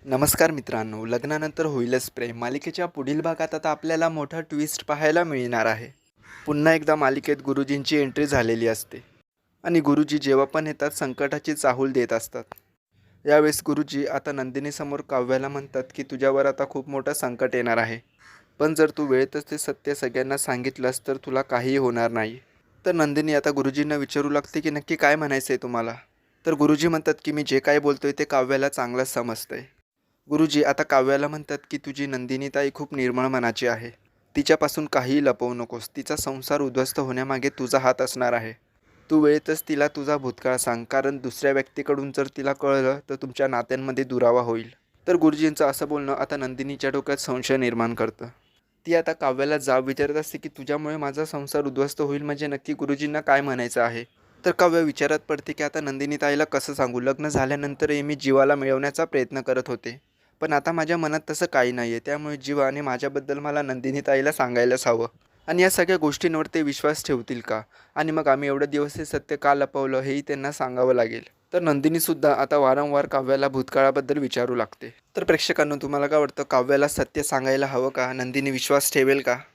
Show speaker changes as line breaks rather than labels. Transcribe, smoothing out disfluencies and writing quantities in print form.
नमस्कार मित्रांनो, लग्नानंतर होईलच प्रेम मालिकेच्या पुढील भागात आता आपल्याला मोठा ट्विस्ट पाहायला मिळणार आहे. पुन्हा एकदा मालिकेत गुरुजींची एंट्री झालेली असते आणि गुरुजी जेव्हा पण येतात संकटाची चाहूल देत असतात. यावेळेस गुरुजी आता नंदिनीसमोर काव्याला म्हणतात की तुझ्यावर आता खूप मोठं संकट येणार आहे. पण जर तू वेळेतच ते सत्य सगळ्यांना सांगितलंस तर तुला काहीही होणार नाही. तर नंदिनी आता गुरुजींना विचारू लागते की नक्की काय म्हणायचं आहे तुम्हाला. तर गुरुजी म्हणतात की मी जे काय बोलतोय ते काव्याला चांगलंच समजतंय. गुरुजी आता काव्याला म्हणतात की तुझी नंदिनी ताई खूप निर्मळ मनाची आहे. तिच्यापासून काहीही लपवू नकोस. तिचा संसार उद्ध्वस्त होण्यामागे तुझा हात असणार आहे. तू वेळेतच तिला तुझा भूतकाळ सांग, कारण दुसऱ्या व्यक्तीकडून जर तिला कळलं तर तुमच्या नात्यांमध्ये दुरावा होईल. तर गुरुजींचं असं बोलणं आता नंदिनीच्या डोक्यात संशय निर्माण करतं. ती आता काव्याला जाब विचारत असते की तुझ्यामुळे माझा संसार उद्ध्वस्त होईल म्हणजे नक्की गुरुजींना काय म्हणायचं आहे. तर काव्य विचारात पडते की आता नंदिनी ताईला कसं सांगू. लग्न झाल्यानंतरही मी जीवाला मिळवण्याचा प्रयत्न करत होते, पण आता माझ्या मनात तसं काही नाही आहे. त्यामुळे जीवा आणि माझ्याबद्दल मला नंदिनी ताईला सांगायलाच हवं. आणि या सगळ्या गोष्टींवर ते विश्वास ठेवतील का, आणि मग आम्ही एवढे दिवस हे सत्य का लपवलं हेही त्यांना सांगावं लागेल. तर नंदिनीसुद्धा आता वारंवार काव्याला भूतकाळाबद्दल विचारू लागते. तर प्रेक्षकांनो, तुम्हाला काय वाटतं, काव्याला सत्य सांगायला हवं का, नंदिनी विश्वास ठेवेल का?